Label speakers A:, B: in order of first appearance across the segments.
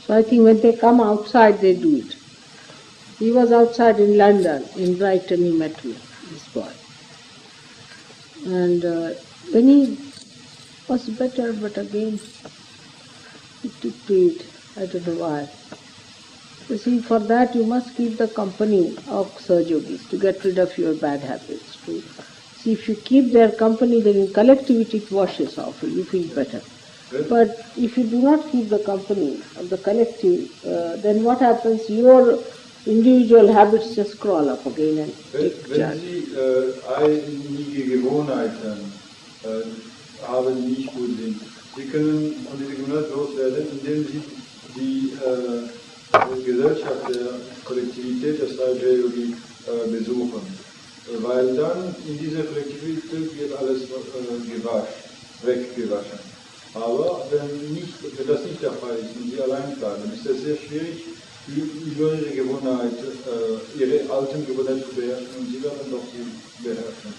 A: So I think when they come outside, they do it. He was outside in London, in Brighton, he met me, this boy. And when he was better, but again, he took to it. I don't know why. You see, for that you must keep the company of SahajaYogis to get rid of your bad habits. See, if you keep their company, then in collectivity it washes off, you feel better. But if you do not keep the company of the collective, then what happens? Your individual habits just crawl up again and take charge.
B: Wenn Sie einige Gewohnheiten haben, die nicht gut sind, Sie können von dieser Gewohnheit loswerden, indem Sie die Gesellschaft der Kollektivität der SahajaYogi besuchen. Weil dann in dieser Kollektivität wird alles weggewaschen. Aber wenn das nicht der Fall ist und Sie allein bleiben, ist es sehr schwierig, über ihre alten Gewohnheiten zu beherrschen und Sie werden doch sie beherrschen.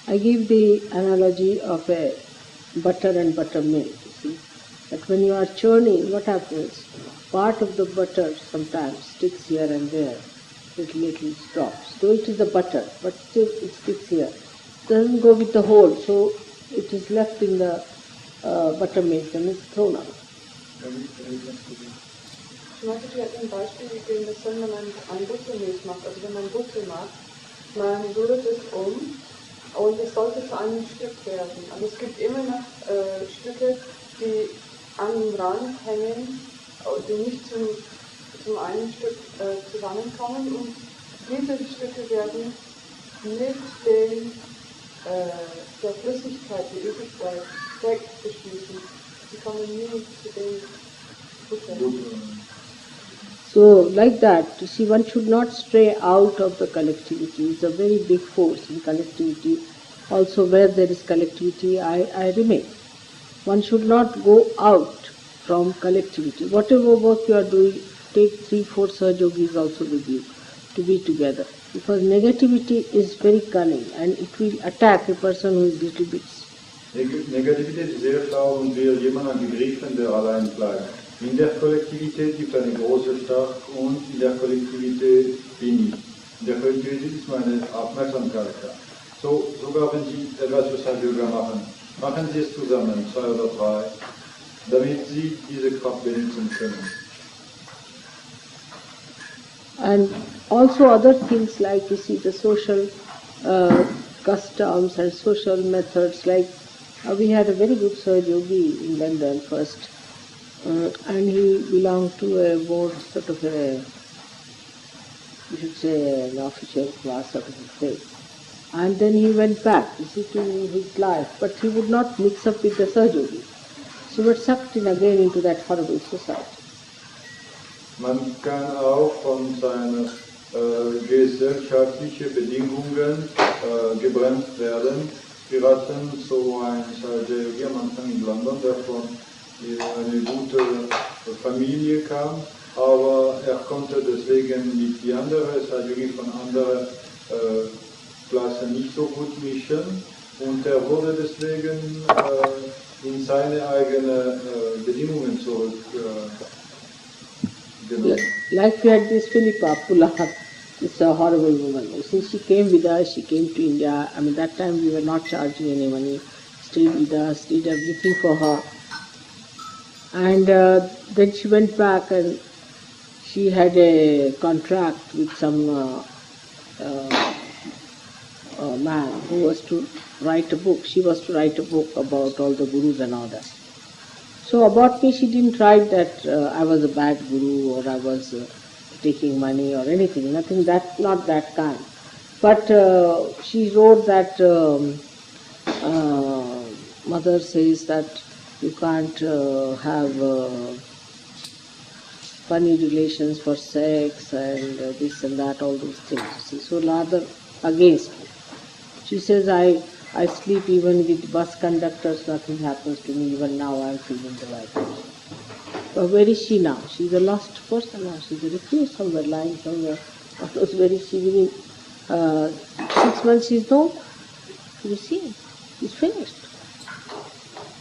A: I give the analogy of a butter and buttermilk. You see, that when you are churning, what happens? Part of the butter sometimes sticks here and there, little drops. Though it is the butter, but still it sticks here. It doesn't go with the whole, so it is left in the buttermilk and it's thrown out.
C: Ich möchte dir ein Beispiel geben, dass wenn man ein Buttermilch macht, also wenn man Butter macht, man rührt es und es sollte zu einem Stück werden. Also es gibt immer noch Stücke, die an dem Rand hängen, die nicht zum einen Stück zusammenkommen und diese Stücke werden mit der Flüssigkeit, die übrig bleibt, weggeschmissen. Sie kommen nie zu den Butter.
A: So, like that, you see, one should not stray out of the collectivity. It's a very big force in collectivity. Also, where there is collectivity, I remain. One should not go out from collectivity. Whatever work you are doing, take 3-4 SahajaYogis also with you to be together. Because negativity is very cunning and it will attack a person who is little bit.
B: Negativität ist sehr schlau und will jemanden angegriffen, der allein bleibt. In der Kollektivität gibt es eine große Stadt und in der Kollektivität bin ich. In der Kollektivität ist meine Aufmerksamkeit da. So, sogar wenn Sie etwas für SahajaYoga machen, machen Sie es zusammen, 2 oder 3, damit Sie diese Kraft benutzen können.
A: And also other things like, you see, the social customs and social methods, like we had a very good SahajaYogi in London first. And he belonged to a more sort of you should say, an official class sort of a thing. And then he went back, you see, to his life, but he would not mix up with the SahajaYogi. So he was sucked in again into that horrible society.
B: Man kann auch von seinen gesellschaftlichen Bedingungen gebremst werden. Wir hatten so ein SahajaYogi am Anfang in London, der von eine gute Familie kam, aber konnte deswegen mit die anderen SahajaYogi von anderen Klassen nicht so gut mischen und wurde deswegen in seine eigenen Bedingungen zurückgenommen.
A: Like we had this Philippa Pula, this horrible woman. Since she came with us, she came to India. I mean, that time we were not charging any money. Stayed with us, did everything for her. And then she went back and she had a contract with some man who was to write a book. She was to write a book about all the gurus and all that. So about me, she didn't write that I was a bad guru or I was taking money or anything. Nothing that, not that kind. But she wrote that mother says that you can't have funny relations for sex and this and that, all those things. See, so rather against me. She says, I sleep even with bus conductors, nothing happens to me, even now I am feeling the vibration. But where is she now? She's a lost person now, she's a refugee somewhere, lying somewhere. Where is she living? 6 months she's gone. You see, it's finished.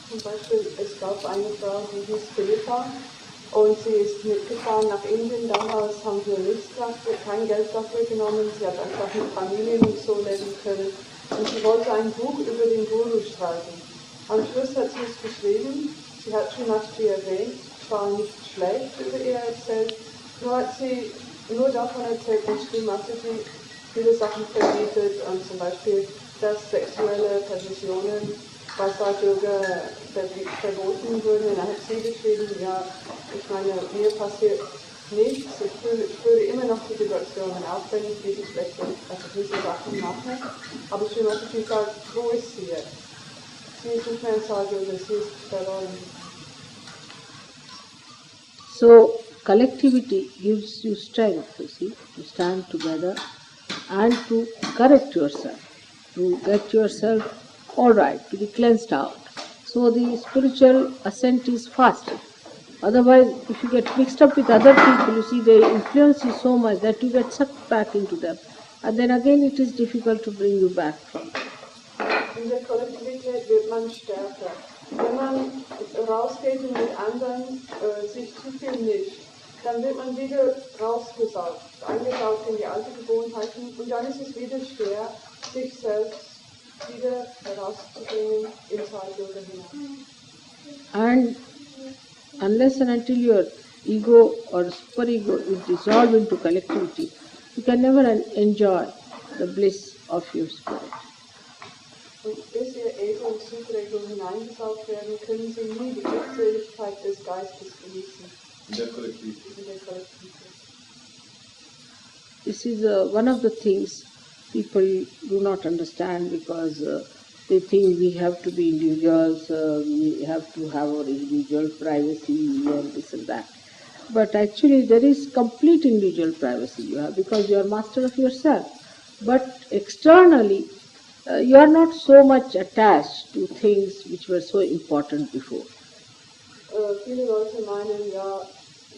C: Zum Beispiel, es gab eine Frau, die hieß Philippa, Und sie ist mitgefahren nach Indien. Damals haben wir kein Geld dafür genommen. Sie hat einfach mit Familien und so leben können. Und sie wollte ein Buch über den Guru schreiben. Am Schluss hat sie es geschrieben. Sie hat Srimati erwähnt. Es war nicht schlecht über ihr erzählt. Nur hat sie nur davon erzählt, dass Srimati viele Sachen verbietet. Und zum Beispiel, dass sexuelle Perversionen bei SahajaYoga verboten wurden. Und dann hat sie geschrieben, ja, ich meine, mir passiert nichts, ich spüre immer noch die Vibrationen, auch wenn ich diese Sachen mache. Aber Srimati sagt, wo ist sie jetzt? Sie ist nicht mehr in SahajaYoga, sie ist verloren.
A: So, collectivity gives you strength, you see, to stand together and to correct yourself, to get yourself all right, to be cleansed out. So the spiritual ascent is faster. Otherwise, if you get mixed up with other people, you see, they influence you so much that you get sucked back into them. And then again it is difficult to bring you back from them.
C: In der Kollektivität wird man stärker. Wenn man rausgeht und mit anderen sich zu viel mischt, dann wird man wieder rausgesaugt, eingesaugt in die alten Gewohnheiten und dann ist es wieder schwer, sich selbst wieder herauszubringen in SahajaYoga hinein.
A: And unless and until your ego or superego is dissolved into collectivity, you can never enjoy the bliss of your spirit.
C: Und bis ihr Ego und Superego hineingesaugt werden, können sie nie die Glückseligkeit des Geistes genießen.
B: In der Kollektivität.
A: This is one of the things people do not understand because they think we have to be individuals, we have to have our individual privacy and this and that. But actually there is complete individual privacy you have because you are master of yourself. But externally you are not so much attached to things which were so important before.
C: Viele Leute meinen, ja,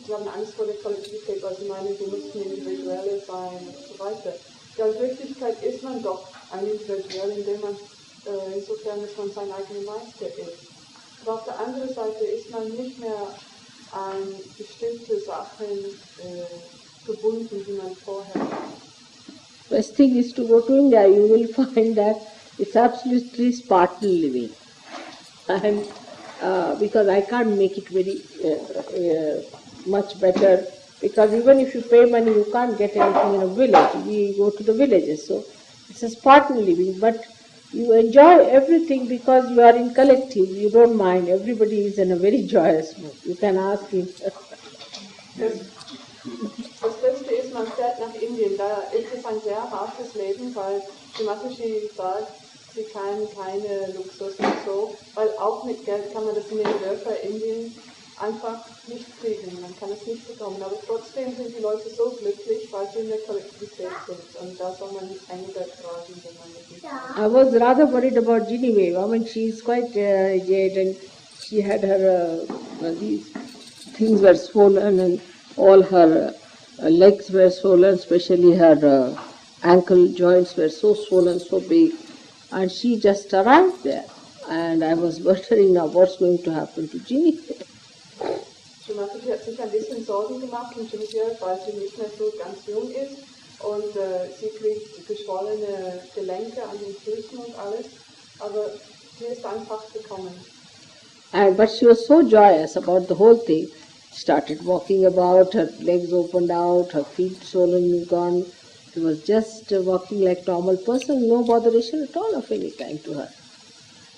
C: sie haben Angst vor der Kollektivität, weil sie meinen, sie müssen individuell sein und so weiter. Ja, in Wirklichkeit ist man doch ein Individuell, indem man, insofern dass man sein eigener Meister ist. Aber auf der anderen Seite ist man nicht mehr an bestimmte Sachen gebunden, wie man vorher war.
A: Best thing is to go to India. You will find that it's absolutely Spartan living. And because I can't make it very much better, because even if you pay money, you can't get anything in a village. We go to the villages, so it's a Spartan living. But you enjoy everything because you are in collective. You don't mind. Everybody is in a very joyous mood. You can ask him.
C: Das Beste ist, man fährt nach Indien. Da ist es ein sehr hartes Leben, weil Srimati sagt, sie kann keine Luxus und so, weil auch mit Geld kann man das in den Dörfern Indien einfach nicht kriegen. Man kann es nicht bekommen. Aber trotzdem sind die Leute so glücklich, weil sie in der Kollektivität sind. Und da soll man nicht einiger tragen, wenn man das nicht kann.
A: I was rather worried about Genevieve. I mean, she is quite aged and she had her, these things were swollen and all her legs were swollen, especially her ankle joints were so swollen, so big. And she just arrived there. And I was wondering now what's going to happen to Genevieve.
C: Srimati hat sich ein bisschen Sorgen gemacht um Genevieve, weil sie nicht mehr so ganz jung ist. Und sie kriegt geschwollene Gelenke an den Füßen und alles. Aber sie ist einfach gekommen.
A: But she was so joyous about the whole thing. She started walking about, her legs opened out, her feet swollen, gone. She was just walking like a normal person, no botheration at all of any kind to her.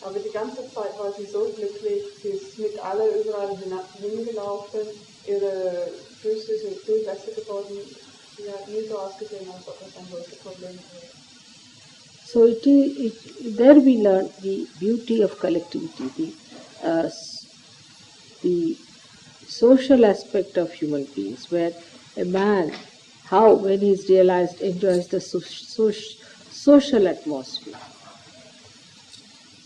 C: Aber die ganze Zeit war sie so glücklich, sie ist mit alle überall hingelaufen, ihre Füße sind viel besser geworden. Sie hat nie so ausgesehen, als ob das ein großes Problem wäre.
A: So there we learn the beauty of collectivity, the social aspect of human beings, where a man, how when he is realized, enjoys the social atmosphere.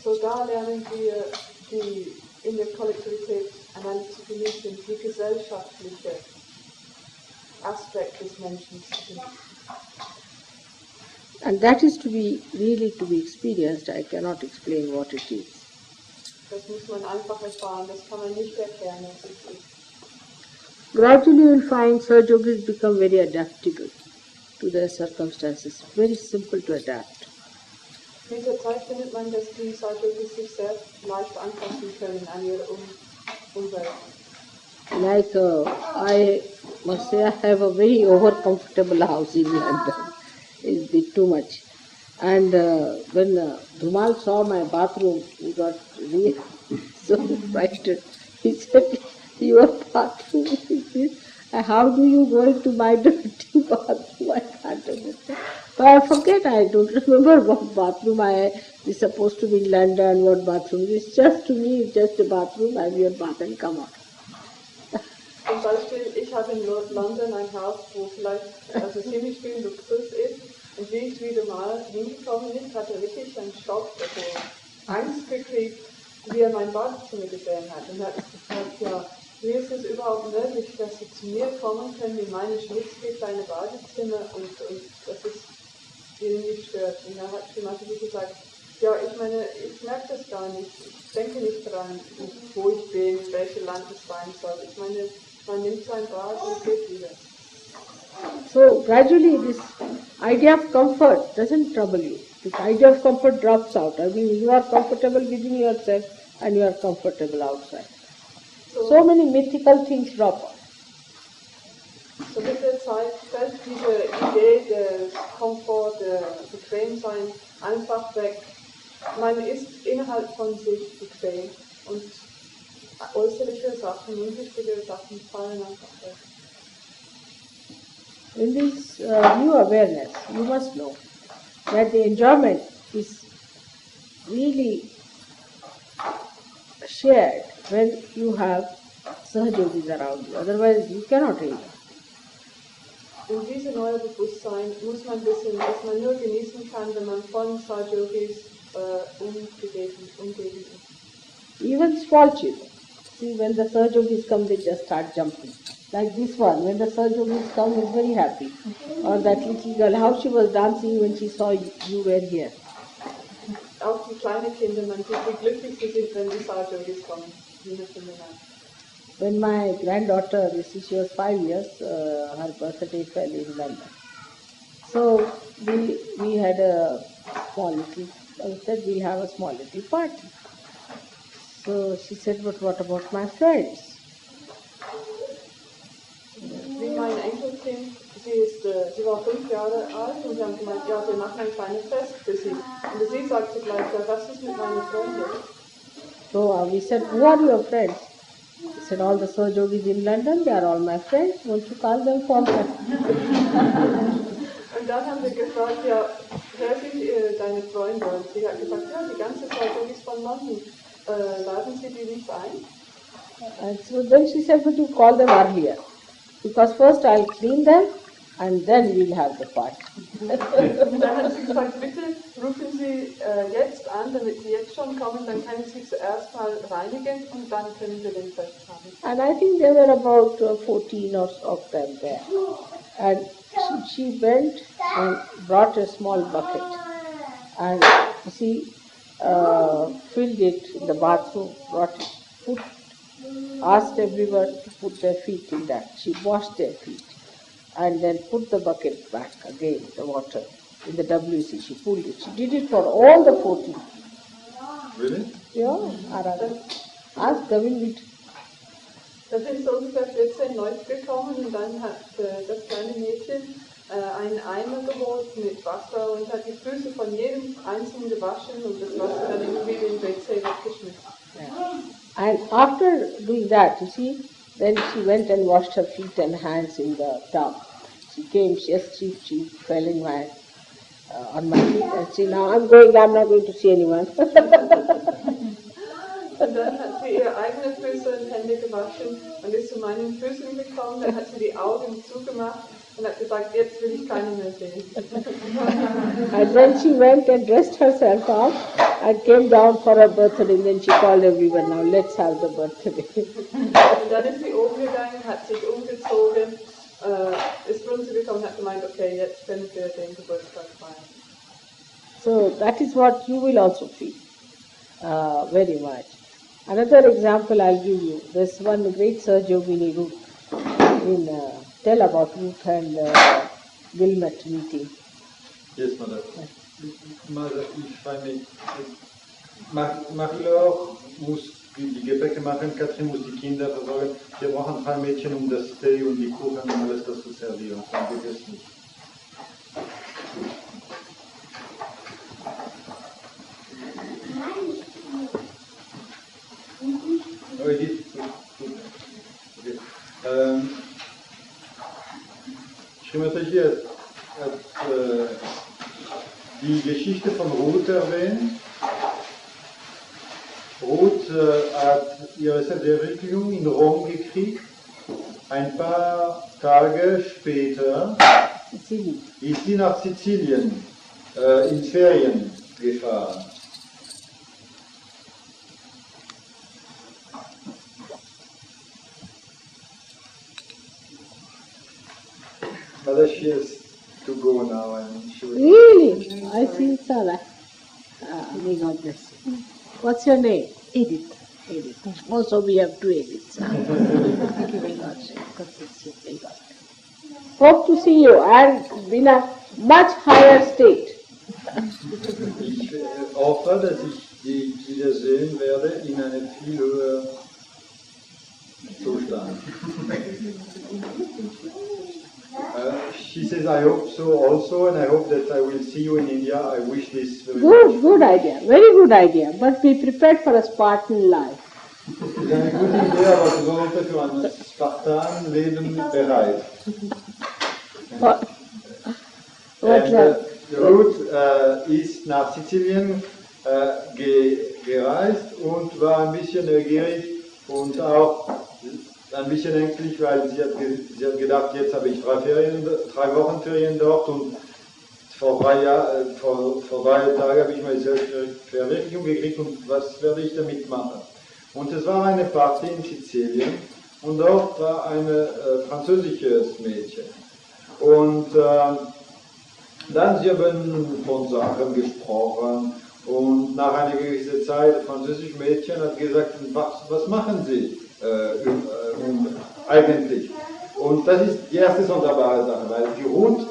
C: So da lernen wir in der Kollektivität einander zu genießen, die gesellschaftliche Aspekt des Menschen zu genießen.
A: And that is really to be experienced. I cannot explain what it is.
C: Das muss man einfach erfahren, das kann man nicht erklären, was es ist.
A: Gradually you will find Sahajogis become very adaptable to their circumstances, very simple to adapt.
C: Mit der Zeit findet man, dass die Sahajogis sich sehr leicht anpassen können an ihre Umwelt.
A: Like I must say, I have a very over-comfortable house in London. It's a bit too much. And when Dhumal saw my bathroom, he got really so frightened. He said, "Your bathroom is this? How do you go into my dirty bathroom? I can't understand." But I forget, I don't remember what bathroom I is supposed to be in London, what bathroom. It's just, to me, it's just a bathroom, have your bath and come out.
C: Zum Beispiel, ich habe in London ein Haus, wo vielleicht ziemlich viel Luxus ist. Und wie ich wieder mal hingekommen bin, hat er wirklich einen Schock, also Angst gekriegt, wie er mein Badezimmer gesehen hat. Und er hat gesagt, ja, wie ist es überhaupt möglich, dass Sie zu mir kommen können in meine schmutzige kleine Badezimmer und dass es Ihnen nicht stört. Und er hat wie gesagt, ja, ich meine, ich merke das gar nicht. Ich denke nicht daran, wo ich bin, welches Land es sein soll. Ich meine, man nimmt sein Bad und geht wieder.
A: So gradually this idea of comfort doesn't trouble you. This idea of comfort drops out. I mean, you are comfortable within yourself and you are comfortable outside. So many mythical things drop out.
C: So mit der Zeit fällt diese Idee des Komfort, Bequemsein einfach weg. Man ist innerhalb von sich bequem und äußerliche Sachen, unwichtige Sachen fallen einfach weg.
A: In this new awareness, you must know that the enjoyment is really shared when you have Sahajogis around you. Otherwise, you cannot enjoy.
C: In diese neue Bewusstsein muss man wissen, dass man nur genießen kann, wenn man von Sahajogis umgeben ist.
A: Even small children. See, when the Sahajogis come, they just start jumping. Like this one, when the Sahajogis come, he's very happy. Or that little girl, how she was dancing when she saw you were here.
C: Auch die kleinen Kinder, man sieht, wie glücklich sie sind, wenn die Sahajogis kommen.
A: When my granddaughter, she was 5 years, her birthday fell in London. So we had a small little, I said we'll have a small little party. So she said, but what about my friends?
C: Wie mein Enkelkind, sie war 5 Jahre alt und sie haben gemeint, ja, wir machen ein kleines Fest für sie. Und sie sagte gleich, ja, was ist mit meinen Freunden?
A: So we said, who are your friends? He said, all the Sahajogis in London, they are all my friends. Won't you call them for me?
C: Und dann haben wir gefragt, ja, wer sind deine Freunde? Und sie hat gesagt, ja, die ganze Sahajogis von London. Laden Sie die nicht ein?
A: And so then she said, but you call them earlier. Because first I'll clean them and then we'll have the party.
C: Und dann hat sie gesagt, bitte rufen Sie jetzt an, damit Sie jetzt schon kommen, dann können Sie zuerst mal reinigen und dann können wir den Fest haben.
A: And I think there were about 14 of them there. And she went and brought a small bucket and she filled it in the bathroom, asked everyone to put their feet in that. She washed their feet and then put the bucket back again, the water, in the WC. She pulled it. She did it for all the 14.
B: Really?
A: Yeah, Arada. Ask Gavin it.
C: Da sind so ungefähr 14 Leute gekommen und dann hat das kleine Mädchen einen Eimer geholt mit Wasser und hat die Füße von jedem Einzelnen gewaschen und das Wasser dann irgendwie in den WC weggeschmissen.
A: Yeah. And after doing that, you see, then she went and washed her feet and hands in the tub. She came, she fell in on my feet and said, now I'm not going to see anyone.
C: Und dann hat sie ihre eigenen Füße und Hände gewaschen und ist zu meinen Füßen gekommen, dann hat sie die Augen zugemacht und hat gesagt, jetzt will ich keine mehr sehen.
A: And then she went and dressed herself up and came down for her birthday. And then she called everyone, now let's have the birthday.
C: Und dann ist sie oben gegangen, hat sich umgezogen, ist runtergekommen und hat gemeint, okay, jetzt können wir den Geburtstag feiern.
A: So that is what you will also feel very much. Another example I'll give you. There's one great Sahajogini Ruth. tell about Ruth and Wilmot meeting.
B: Yes, Mother. Mother, if I may. Marie-Laure muss die Gepäcke machen, Katrin muss die Kinder versorgen. Wir brauchen 3 Mädchen, um das Tee und die Kuchen und alles das zu servieren. Dann geht es nicht. Srimataji hat die Geschichte von Ruth erwähnt. Ruth hat ihre Selbstverwirklichung in Rom gekriegt. Ein paar Tage später ist sie nach Sizilien ins Ferien gefahren. Mother, she has to go now and she will...
A: Really? I see Sarah. May God bless you. What's your name?
D: Edith.
A: Edith. Also we have 2 Ediths.
D: Thank you very much. God bless you.
A: May God bless you. Hope to see you and in a much higher state.
B: Ich hoffe, dass ich die wiedersehen werde in einem viel höheren Zustand. She says, I hope so also, and I hope that I will see you in India. I wish this very much.
A: Good idea. Very good idea. But be prepared for a Spartan life.
B: Das ist eine gute Idee, aber du solltest für ein Spartan-Leben bereit. Ruth ist nach Sizilien gereist und war ein bisschen neugierig und auch ein bisschen ängstlich, weil sie hat gedacht, jetzt habe ich 3 Wochen Ferien dort und vor 3 Tagen habe ich meine Selbstverwirklichung gekriegt und was werde ich damit machen? Und es war eine Party in Sizilien und dort war ein französisches Mädchen. Und dann sie haben von Sachen gesprochen und nach einer gewissen Zeit, das französische Mädchen hat gesagt, was machen Sie eigentlich? Und das ist die erste sonderbare Sache, weil die Ruth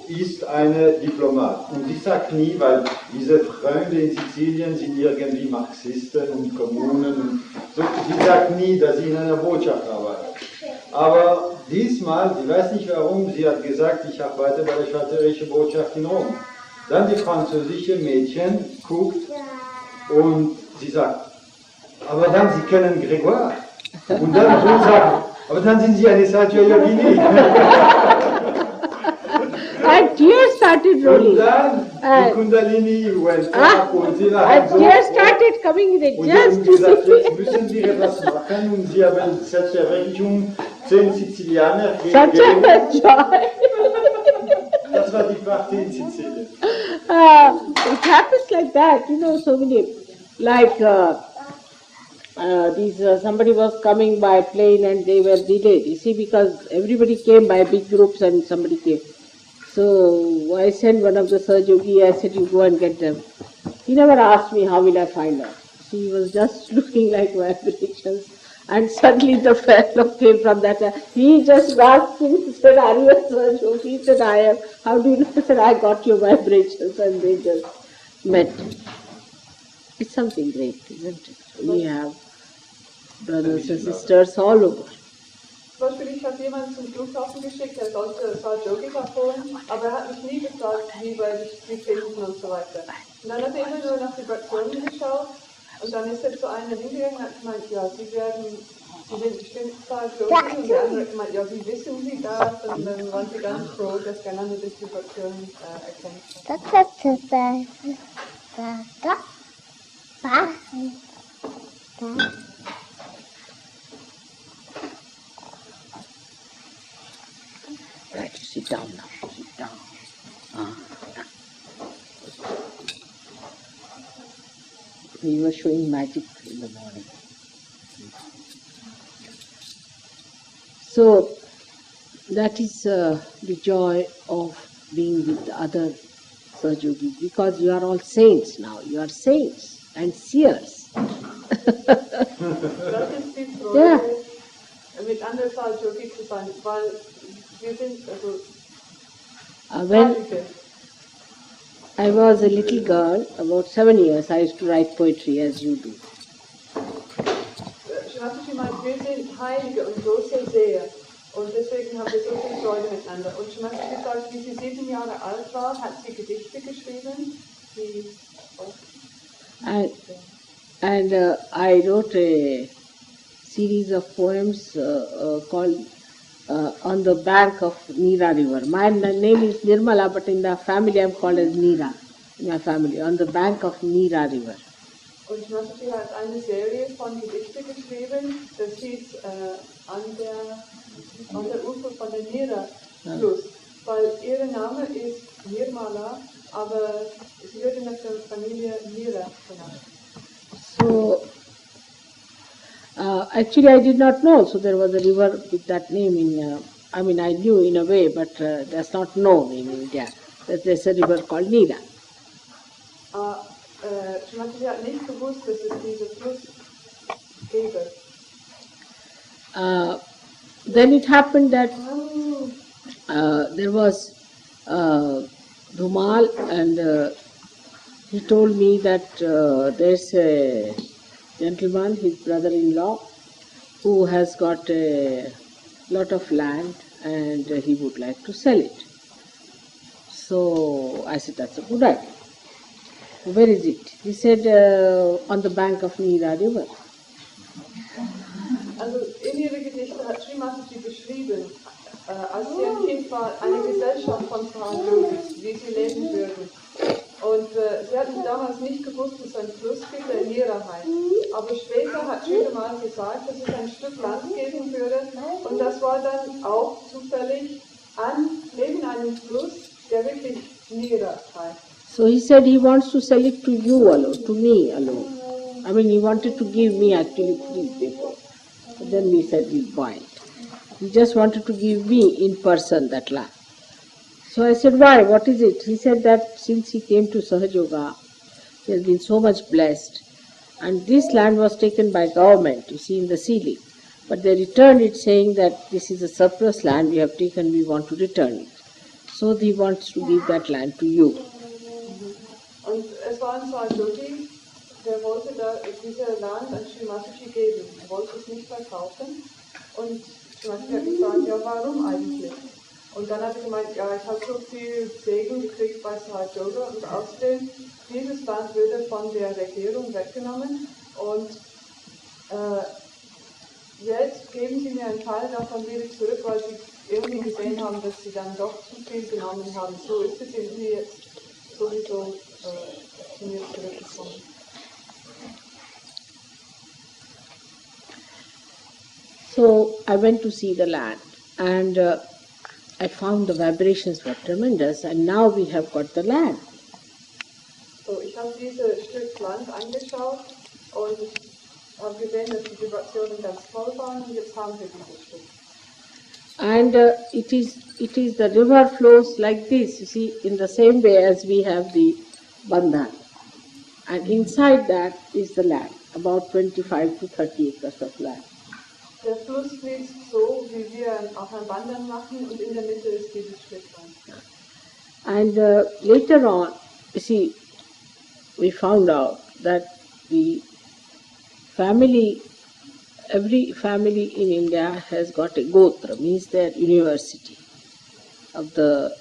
B: ist eine Diplomat und die sagt nie, weil diese Freunde in Sizilien sind irgendwie Marxisten und Kommunen und so, sie sagt nie, dass sie in einer Botschaft arbeitet. Aber diesmal, sie weiß nicht warum, sie hat gesagt, ich arbeite bei der Schweizerischen Botschaft in Rom. Dann die französische Mädchen guckt und sie sagt, aber dann, Sie kennen Grégoire. Und dann Ruth sagt, aber dann sind Sie eine SahajaYogini.
A: And tears started rolling.
B: Und dann die Kundalini went up und sie
A: And
B: so.
A: tears started coming in
B: Und
A: just
B: sie haben gesagt, jetzt müssen Sie etwas machen und sie haben Selbstverwirklichung 10 Sizilianer
A: such a joy.
B: Das war die Party in Sizilien.
A: It happens like that, so many, like somebody was coming by plane and they were delayed, because everybody came by big groups and somebody came. So I sent one of the SahajaYogi, I said, you go and get them. He never asked me, how will I find out? She was just looking like vibrations. And suddenly the fellow came from that. He just asked me, said, are you a SahajaYogi? He said, I am. How do you know? I said, I got your vibrations, and they just met. It's something great, isn't it? We have brothers and sisters all over.
C: Zum Beispiel, ich habe jemanden zum Flughafen geschickt, der sollte SahajaYoga abholen, aber er hat mich nie gefragt, wie werde ich sie finden und so weiter. Und dann hat er immer nur nach Vibrationen geschaut und dann ist er zu einer hingegangen und hat gemeint, ja, Sie sind bestimmt SahajaYogi, und der andere hat gemeint, ja, wie wissen Sie das? Und dann waren sie ganz froh, dass der andere durch Vibrationen erkennt hat.
A: Right, sit down now, sit down. We were showing magic in the morning. So, that is the joy of being with other SahajaYogis, because you are all saints now, you are saints and seers.
C: Das ist die Freude,
A: Yeah.
C: mit anderen SahajaYogi zu sein, weil wir sind also
A: When
C: Heilige.
A: I was a little girl, about 7 years, I used to write poetry as you do.
C: Shimataji meint, wir sind Heilige und so sehr. Und deswegen haben wir so viel Freude miteinander. Und Shimataji sagt, wie sie 7 Jahre alt war, hat sie Gedichte geschrieben, die
A: And I wrote a series of poems called On the Bank of Neera River. My name is Nirmala, but in the family I am called as Neera. In my family, On the Bank of Neera River.
C: Und Shimataji hat eine Serie von Gedichten geschrieben, das hieß an der Ufer von der Neera-Fluss, weil ihr Name ist Nirmala, aber sie wird in der Familie Neera genannt.
A: So, actually I did not know, so there was a river with that name in, I knew in a way, but that's not known in India, that there's a river called Neera.
C: Shimataji hat nicht gewusst, dass es diesen Fluss gäbe.
A: Then it happened that there was Dhumal, and he told me that there's a gentleman, his brother-in-law, who has got a lot of land and he would like to sell it. So I said, that's a good idea. Where is it? He said, on the bank of Neera River.
C: Also in ihre Gedichte hat Shimataji beschrieben, als sie ein Kind war, eine Gesellschaft von SahajaYogis, wie sie leben würden. Und sie hatten damals nicht gewusst, dass es einen Fluss gibt, der Neera heißt. Aber später hat Shri mal gesagt, dass es ein Stück Land geben würde. Und das war dann auch zufällig neben einem Fluss, der wirklich Neera heißt.
A: So he said he wants to sell it to you alone, to me alone. He wanted to give me actually 3 people. But then we said we'll buy it. He just wanted to give me in person that land. So I said, why? What is it? He said that since he came to SahajaYoga, he has been so much blessed. And this land was taken by government, you see, in the ceiling. But they returned it saying that this is a surplus land we have taken, we want to return it. So he wants to give that land to you.
C: Und es war ein SahajaYogi, der wollte diese Land an Shimataji geben. Er wollte es nicht verkaufen. Und Shimataji hat gesagt, ja, warum eigentlich? Und dann hat er gemeint, ja, ich habe so viel Segen gekriegt bei SahajaYoga und außerdem, dieses Land würde von der Regierung weggenommen und jetzt geben sie mir einen Teil davon wieder zurück, weil sie irgendwie gesehen haben, dass sie dann doch zu viel genommen haben. So ist es irgendwie jetzt sowieso zu mir zurückgekommen.
A: So I went to see the land and I found the vibrations were tremendous and now we have got the land.
C: So, ich habe dieses Stück Land angeschaut und habe gesehen, dass die Vibrationen ganz toll waren und jetzt haben wir dieses Stück.
A: And it is the river flows like this, you see, in the same way as we have the bandhan. And inside that is the land, about 25 to 30 acres of land.
C: Der Fluss fließt so, wie wir auch ein Wandern machen und in der Mitte ist dieses Stück Land.
A: And later on, you see, we found out that the family, every family in India has got a gotra, means their university of the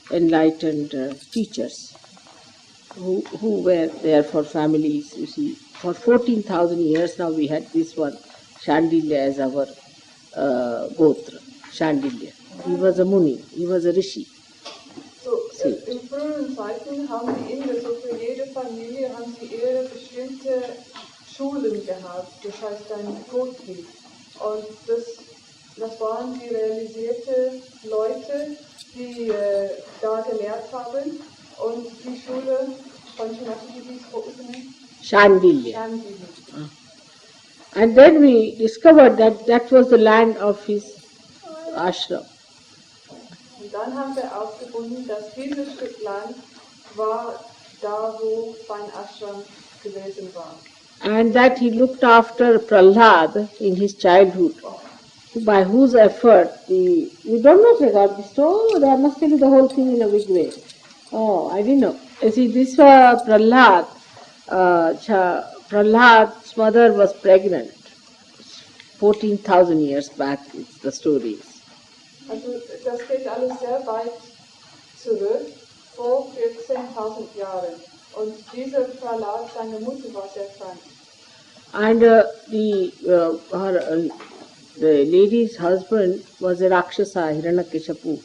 A: enlightened teachers who were there for families. You see, for 14,000 years now we had this one, Shandilya, as our gotra, Shandilya. He was a Muni, he was a Rishi.
C: So, in früheren Zeiten haben die Inder, so für jede Familie haben sie ihre bestimmte Schulen gehabt, das heißt ein Gotri. Und das waren die realisierten Leute, die da gelehrt haben. Und die Schule von Shimataji hieß
A: Shandilya. And then we discovered that that was the land of his ashram.
C: Und dann haben wir aufgefunden, dass dieses Stück Land war da, wo sein Ashram gewesen war.
A: and that he looked after Prahlad in his childhood, by whose effort you don't know about this. Oh, they must tell you the whole thing in a big way. Oh, I didn't know. You see, this Prahlad, Prahlad's mother was pregnant 14,000 years back, it's the stories.
C: Also das geht alles sehr weit zurück, vor 14.000 Jahren. Und dieser Prahlad, seine Mutter war sehr krank.
A: And the lady's husband was a Rakshasa, Hiranyakeshapu.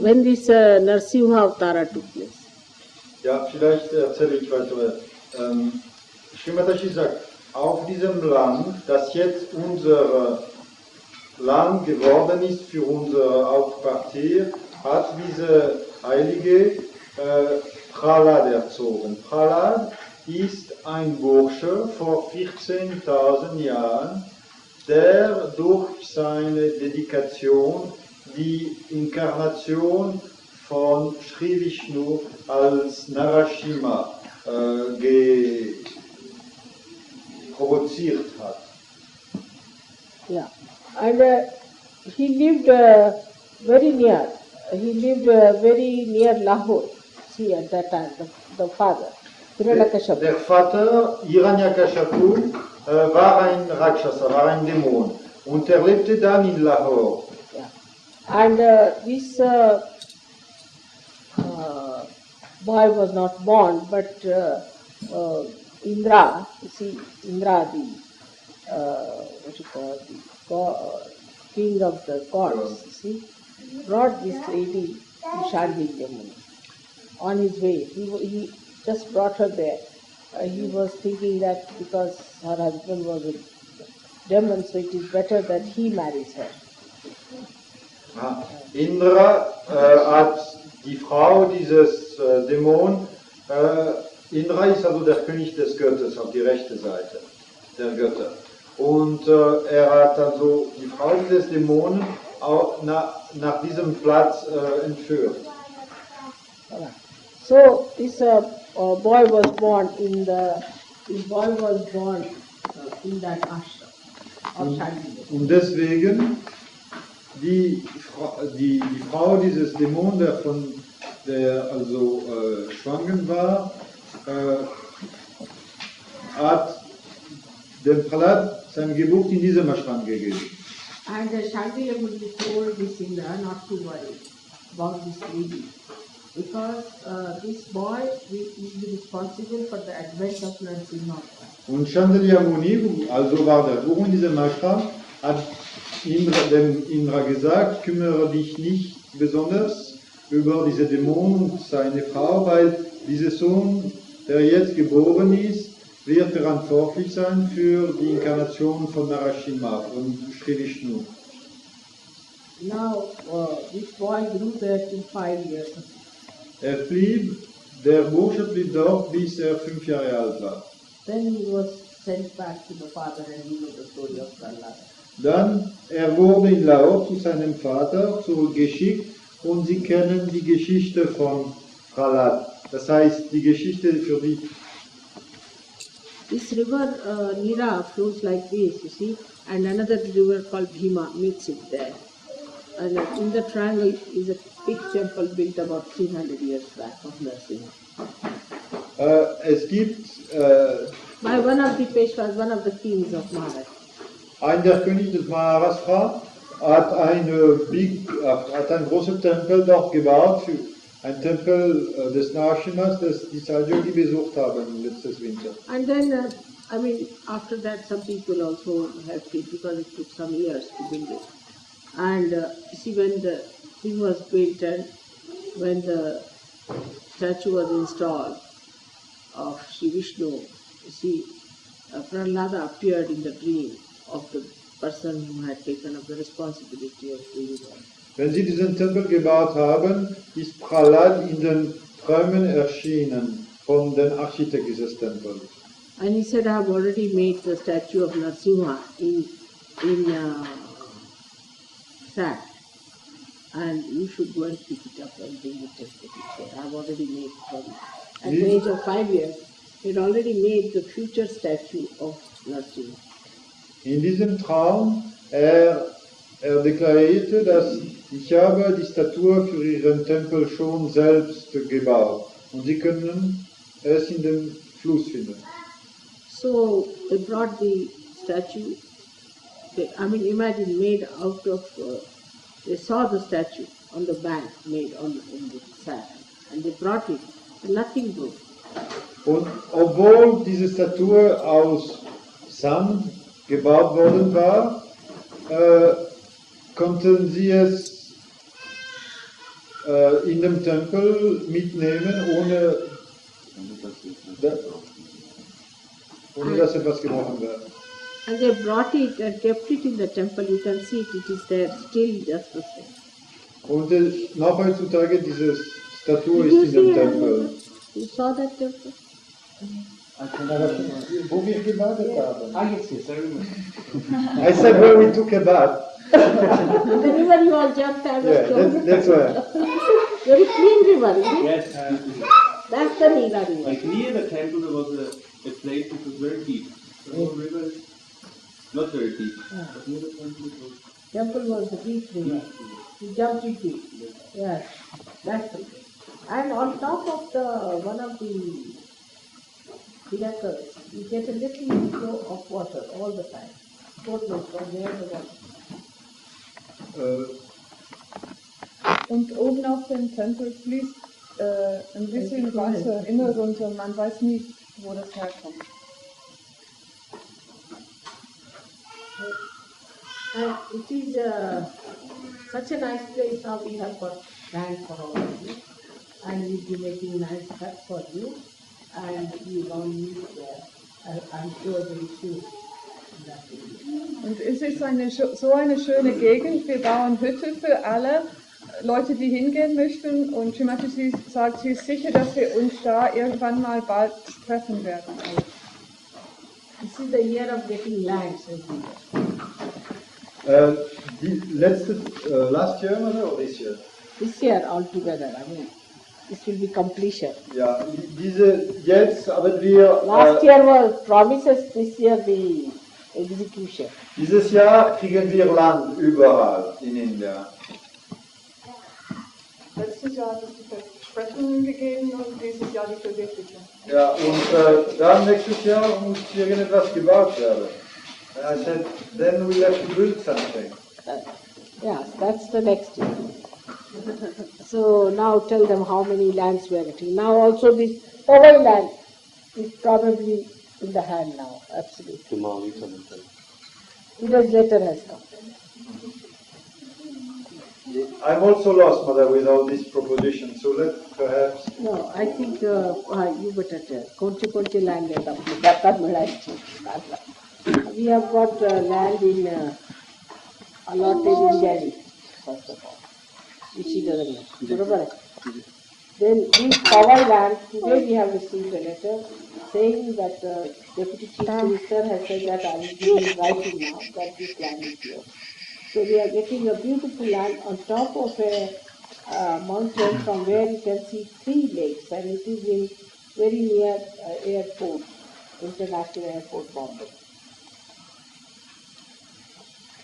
A: When this Narsimha Avtara took place.
B: Ja, vielleicht erzähle ich weiter. Srimataji sagt, auf diesem Land, das jetzt unser Land geworden ist für unser Hauptquartier, hat diese Heilige Prahlad erzogen. Prahlad ist ein Bursche vor 14.000 Jahren, der durch seine Dedikation die Inkarnation von Sri Vishnu als Narasimha provoziert hat.
A: Yeah, and he lived very near. He lived very near Lahore. See, at that time, the father, Hiranyakashipu.
B: Der Vater Hiranyakashipu war ein Rakshasa, war ein Dämon. Und er lebte dann in Lahore.
A: Yeah, and this boy was not born, but Indra, you see, Indra, what you call the king of the gods, you see, brought this lady to Shandilya Muni. On his way, he just brought her there. He was thinking that because her husband was a demon, so it is better that he marries her.
B: Indra hat die Frau dieses Dämon, Indra ist also der König des Götters auf die rechte Seite der Götter. Und er hat also die Frau des Dämonen auch nach diesem Platz entführt.
A: So this boy was born in that ashram of Shandilya.
B: Und deswegen die Frau dieses Dämon, der also schwanger war, hat dem Prahlad seine Geburt in diesem Ashram gegeben.
A: And Shandilya Muni told this Indra not to worry about this lady, because this boy is responsible for the advent of Narsimha.
B: Und Shandilya Muni, also war der Guru in diesem Ashram, hat dem Indra gesagt, kümmere dich nicht besonders über diese Dämonen und seine Frau, weil dieser Sohn, der jetzt geboren ist, wird verantwortlich sein für die Inkarnation von Narasimha, von Sri Vishnu.
A: Now this boy grew there till 5 years.
B: Der Bursche blieb dort, bis er 5 Jahre alt war.
A: Then he was sent back to the father, and you know the story of Prahlad.
B: Dann wurde in Lahore zu seinem Vater zurückgeschickt und Sie kennen die Geschichte von Prahlad. Das heißt, die Geschichte für die...
A: This river Nira flows like this, you see, and another river called Bhima meets it there. And in the triangle is a big temple built about 300 years back of Narsimha.
B: Es gibt...
A: By one of the Peshwas, one of the kings of Maharashtra.
B: Der König des Maharashtra hat einen großen Tempel dort gebaut, ein Tempel des Narasimhas, das die SahajaYogi besucht haben letztes Winter.
A: And then, after that some people also helped it because it took some years to build it. And see, when the thing was built and when the statue was installed of Sri Vishnu, you see, Prahlada appeared in the dream of the person who had taken up the responsibility of doing that.
B: Wenn sie diesen Tempel gebaut haben, ist Prahlad in den Träumen erschienen von dem Architekt dieses Tempels.
A: And he said, I have already made the statue of Narsimha in sack, and you should go and pick it up and bring it and put it here. I have already made it for you. At the age of 5 years, He had already made the future statue of Narasimha.
B: In diesem Traum, er deklarierte, dass ich habe die Statue für ihren Tempel schon selbst gebaut und sie können es in dem Fluss finden.
A: So they brought the statue, imagine made out of, they saw the statue on the bank made in the sand and they brought it and nothing broke.
B: Und obwohl diese Statue aus Sand gebaut worden war, konnten sie es in dem Tempel mitnehmen, ohne dass etwas gebrochen wird.
A: And they brought it and kept it in the temple. You can see it is there still just the same.
B: Und noch heutzutage diese Statue
A: Did
B: ist
A: you
B: in dem
A: see
B: Tempel.
A: You saw that temple?
B: Wo wir gebadet haben.
E: Yes, I remember.
B: I said where we took a bath.
A: The river you all jumped out
B: Yeah,
A: of
B: that's where.
A: Very clean river, isn't it?
E: Yes,
A: That's the Nila river.
E: like near the temple there was a place which was very deep. The whole river is not very deep, but near the temple it was
A: Temple was the deep river. You jumped it deep. Yes, that's the place. And on top of the one of the pinnacles, you get a little flow of water all the time. Don't know from where the water.
C: Und oben auf dem Tempel fließt ein bisschen Wasser immer runter. Man weiß nicht, wo das herkommt.
A: And it is such a nice place. Now we have got land for all of you, and we'll be making nice hut for you, and you all live there. I'm sure very soon.
C: Und es ist so eine schöne Gegend. Wir bauen Hütte für alle Leute, die hingehen möchten. Und Shrimati sagt, sie ist sicher, dass wir uns da irgendwann mal bald treffen werden.
A: This is the year of getting land, says
B: Last year or this year?
A: This year altogether, this will be completion.
B: Ja, jetzt haben wir.
A: Last year was promises, this year the execution.
B: Dieses Jahr kriegen wir Land überall in Indien.
C: Letztes Jahr hat es die Versprechungen gegeben und dieses Jahr die Verwirklichung.
B: Ja, und dann nächstes Jahr muss irgendetwas gebaut werden. And I said, then we have to build something.
A: Yes, that's the next year. So now tell them how many lands we are getting. Now also this Powai land is probably in the hand now, absolutely. Today's letter has come.
B: I'm also lost, Mother, with all these propositions. So let perhaps.
A: No, I think you better tell. Konchi land is up. We have got land in allotted in Delhi, first of all, which he doesn't know. Then this Powai land, today we have received a letter saying that Deputy Chief Minister has said that I will give you writing now that this land is yours. So we are getting a beautiful land on top of a mountain from where you can see 3 lakes, and it is in very near airport, International Airport, Bombay.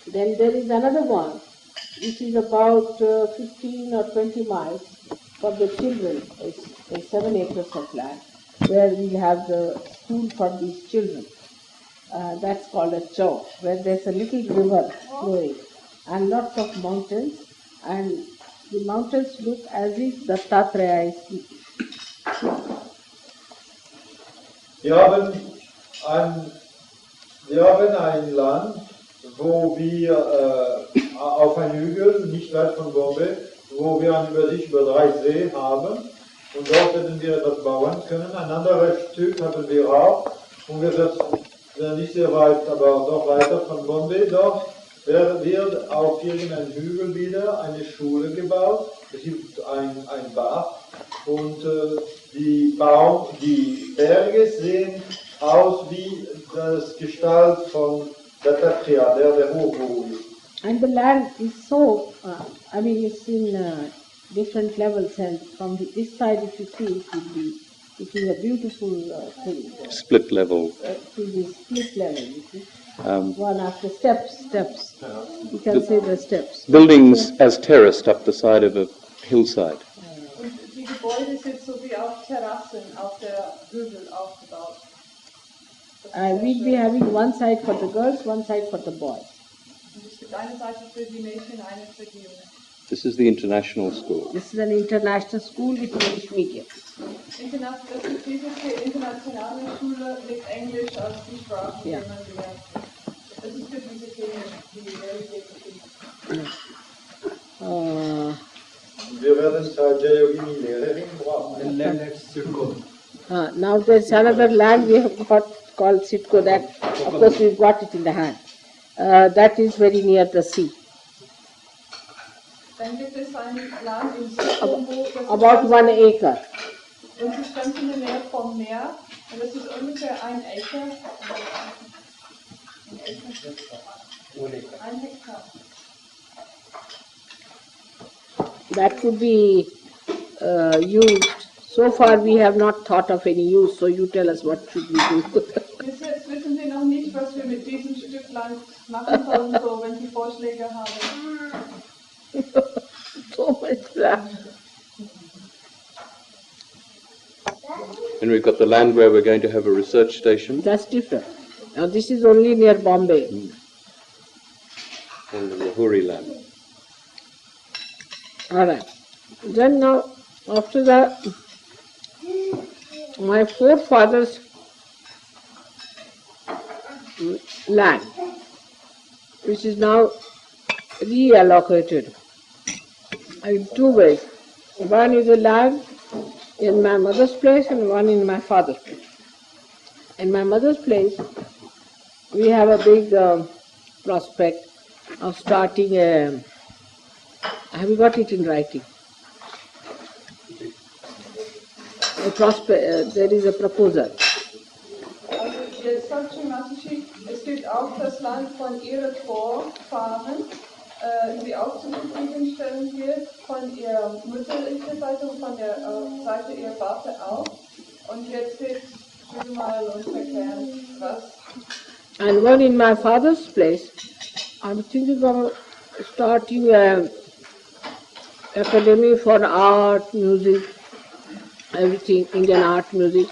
A: Then there is another one, which is about 15 or 20 miles for the children. It's 7 acres of land where we'll have the school for these children. That's called a chow, where there's a little river flowing and lots of mountains, and the mountains look as if the Tatraya is sleeping.
B: Wir haben ein Land, wo wir auf einem Hügel, nicht weit von Bombay, wo wir eine Übersicht über 3 Seen haben, und dort werden wir etwas bauen können. Ein anderes Stück haben wir auch, ungefähr nicht sehr weit, aber noch weiter von Bombay. Dort wird auf irgendeinem Hügel wieder eine Schule gebaut. Es gibt ein Bach und die Berge sehen aus wie das Gestalt von Dattatreya, der Hochguru ist.
A: And the land is so, it's in different levels, and from this side if you see it will be which is a beautiful thing.
F: Split level.
A: To the split level, you see. One after steps. You can say the steps.
F: Buildings as terraced up the side of a hillside.
C: Und die Gebäude sind so wie auf Terrassen auf der Hügel aufgebaut.
A: We'll be having one side for the girls, one side for the boys.
C: Und es gibt eine Seite für die Mädchen, eine für die Jungen.
F: This is the international school.
A: This is an international school with English medium.
C: Das ist diese internationale Schule mit Englisch als die Sprache, die
A: Ja.
C: man lernt. Das ist für diese Kinder, die Realität Kinder.
B: Wir werden SahajaYogini-Lehrerin brauchen.
A: Now there's another land we have got called Sitko, that of course we've got it in the hand. That is very near the sea.
C: Dann gibt es ein Land in Südkongo, das
A: About 1 acre.
C: das ist ganz in der Nähe vom Meer und das ist ungefähr 1 Acre. Ein Hektar.
A: That could be used. So far we have not thought of any use, so you tell us what should we do.
C: Bis jetzt wissen wir noch nicht, was wir mit diesem Stück Land machen sollen, so wenn Sie Vorschläge haben.
A: So much land.
F: And we've got the land where we're going to have a research station.
A: That's different. Now this is only near Bombay.
F: And the Lahori land.
A: Alright. Then now, after that, my forefathers' land, which is now reallocated in 2 ways. One is a land in my mother's place and one in my father's place. In my mother's place, we have a big prospect of starting a... Have you got it in writing? There is a proposal.
C: Also jetzt sagt Shrimati, es gibt auch das Land von ihren Vorfahren, die auch zur Verfügung stellen wird, von ihrer mütterlichen Seite und von der Seite ihrer Vater auch. Und jetzt wird mal uns erklären, was.
A: And one in my father's place, I'm thinking of starting an academy for art, music, everything, Indian art, music.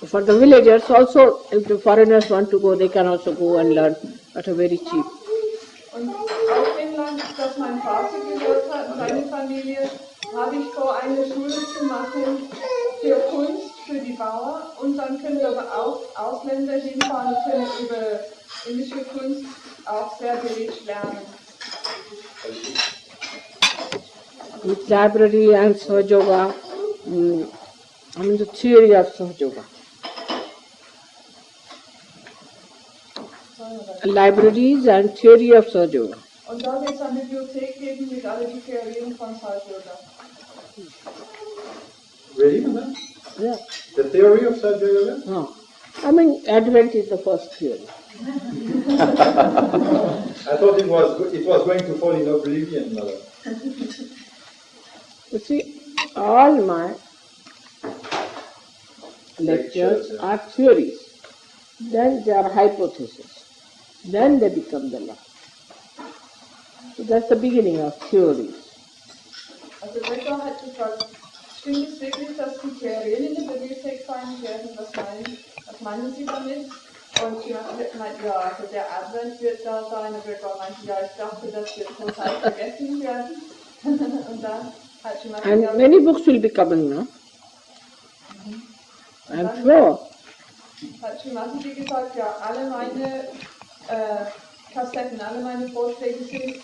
A: For the villagers also, if the foreigners want to go, they can also go and learn at a very cheap.
C: Und auf dem Land, das mein Vater gehört hat, seine Familie, habe ich vor, eine Schule zu machen für Kunst, für die Bauern. Und dann können aber auch Ausländer hinfahren und können über indische Kunst auch sehr billig lernen.
A: With library and SahajaYoga, the theory of SahajaYoga. Libraries and theory of SahajaYoga.
C: Und da wird es eine Bibliothek geben mit all die Theorien von SahajaYoga.
B: Really, madam?
A: Yeah.
B: The theory of SahajaYoga?
A: No. I mean, Advent is the first theory.
B: I thought it was going to fall in oblivion, madam.
A: You see, all my lectures are theories. Then they are hypotheses. Then they become the law. So that's the beginning of theories.
C: Also Becker hat gefragt, stimmt es wirklich, dass die Theorien in der Bibliothek sein werden? Was meinen Sie damit? Und sie meinte, ja, also der Advent wird da sein. Und Becker meinte, ja, ich dachte, das wird zum Teil vergessen werden. Und dann hat sie
A: And
C: meinte,
A: many books will be coming now. I'm sure.
C: hat Shrimati gesagt, ja, alle meine Kassetten, alle meine Vorträge sind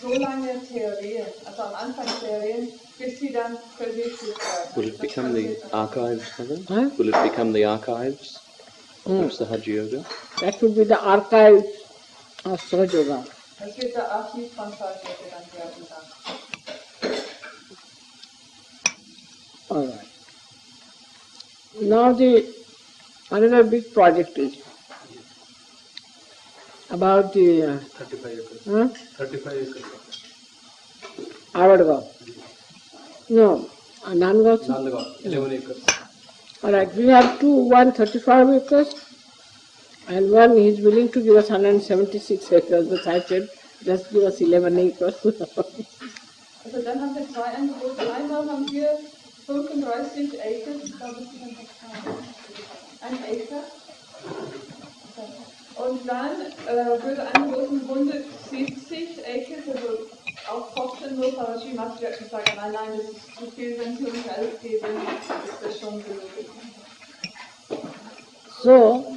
C: so lange Theorien, also am Anfang Theorien, bis sie dann verwirklicht werden.
F: Will it become the archives, Mother?
A: Huh?
F: Will it become the archives of SahajaYoga?
A: That will be the archive of SahajaYoga.
C: Das wird der Archiv von SahajaYoga dann werden dann.
A: All right. Now another big project is about the
E: 35 acres.
A: huh?
E: 35 acres.
A: Avadgaon. No, Nandgaon.
E: Nandagaon, 11 acres.
A: Alright, we have one 35 acres and one is willing to give us 176 acres, but I said, just give us 11 acres.
C: Also dann haben wir zwei Angebote. Einmal haben wir 35 Acres, ich glaube, das ist ein Hektar. Ein Acre. Und dann würde angeboten 170 Acres, also auch kostenlos, aber Shimachi hat gesagt, nein, das ist zu viel, wenn Sie uns 11 geben, ist das schon genug.
A: So,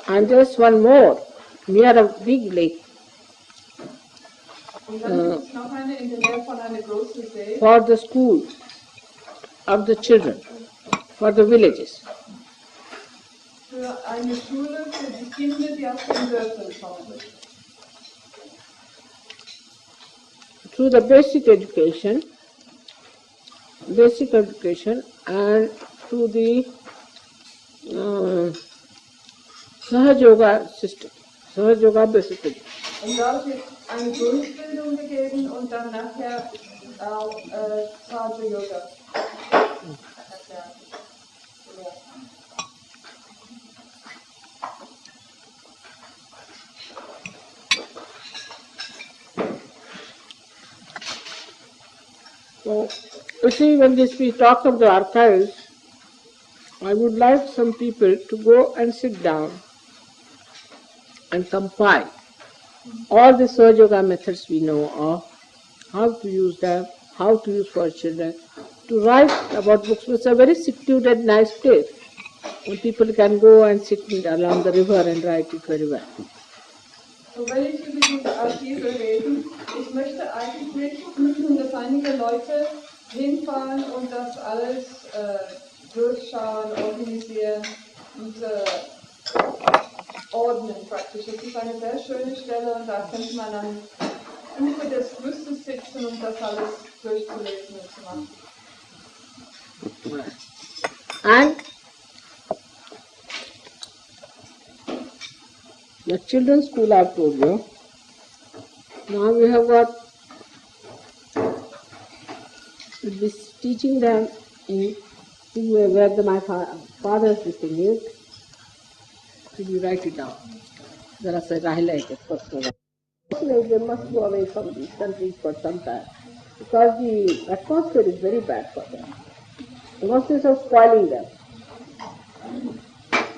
A: and just one more, near a big lake.
C: Und dann gibt es noch eine in der Nähe von einer großen See.
A: For the school of the children, for the villages.
C: Für eine Schule für die Kinder, die aus den Dörfern kommen.
A: Through the basic education and through the SahajaYoga system, SahajaYoga basic education.
C: Und da wird eine Grundbildung gegeben und dann nachher auch SahajaYoga.
A: So, you see, when we talk of the archives, I would like some people to go and sit down and compile all the SahajaYoga methods we know of, how to use them, how to use for children, to write about books. It's a very secluded, nice place, and people can go and sit along the river and write it very well.
C: Und wenn ich über diese Archive rede, ich möchte eigentlich, dass einige Leute hinfahren und das alles durchschauen, organisieren und ordnen praktisch. Es ist eine sehr schöne Stelle und da könnte man am Ufer des Flusses sitzen und das alles durchzulesen und zu machen.
A: And the children's school I've told you. Now we have got, we'll be teaching them in where my father's thing is. Did you write it down? There are I highlight it first. They must go away from these countries for some time because the atmosphere is very bad for them. The atmosphere is spoiling them.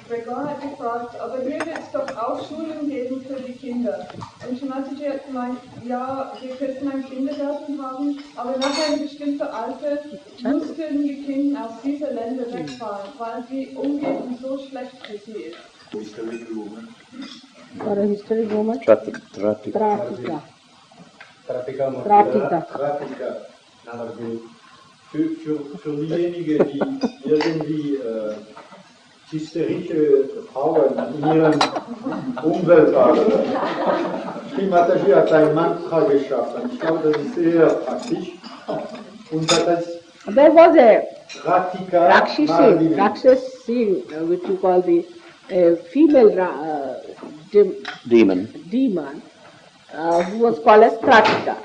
C: Gregor hat gefragt, aber hier wird es doch auch Schulen geben für die Kinder. Und Shimaji hat gemeint, ja, wir könnten einen Kindergarten haben, aber nach einem bestimmten Alter mussten die Kinder aus diesen Ländern wegfahren, weil die Umgebung so schlecht für sie ist.
A: For a historic woman?
F: Tratika.
B: Für diejenigen, die irgendwie hysterische Frauen in ihrem Umwelt haben. Mataji hat ein Mantra geschaffen. Ich glaube, das ist sehr praktisch. Und das heißt
A: There was a
B: Ratika
A: Rakshasi, which you call the female
F: Demon.
A: who was called as Pratika.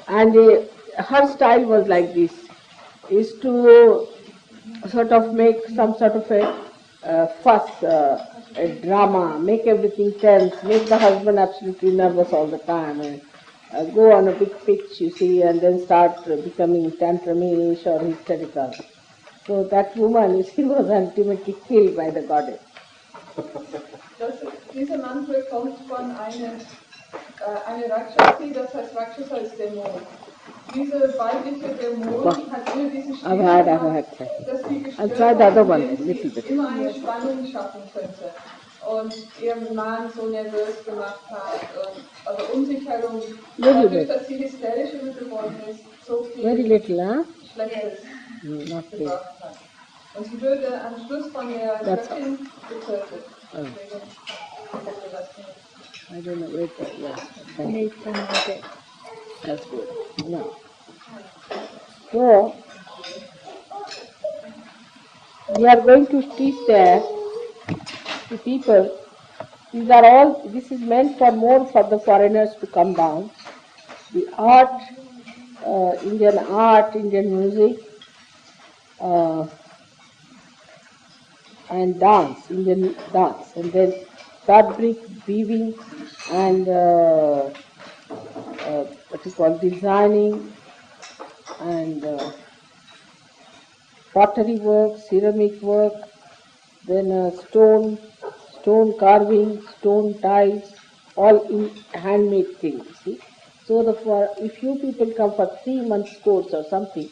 A: And her style was like this, is to sort of make some sort of a fuss, a drama, make everything tense, make the husband absolutely nervous all the time, and go on a big pitch, you see, and then start becoming tantrumish or hysterical. So that woman, she was ultimately killed by the goddess.
C: Dieser Mantra kommt von einer Rakshasi, das heißt Rakshasa ist Dämon. Diese weibliche Dämon hat immer diesen Stil gehabt, dass sie gestört immer eine Spannung schaffen könnte. Und ihren Mann so nervös gemacht hat, also um sich herum, dadurch, dass sie hysterisch geworden ist, so viel Schlechtes gebracht hat. Und sie wurde am Schluss von der Göttin getötet.
A: I don't know where that's good. No. So, we are going to teach there to people These are all. This is meant for more for the foreigners to come down. The art, Indian music, and dance, Indian dance, and then fabric weaving and what you call designing and pottery work, ceramic work, then stone carving, stone tiles, all in handmade things. See, so if you people come for 3 months course or something,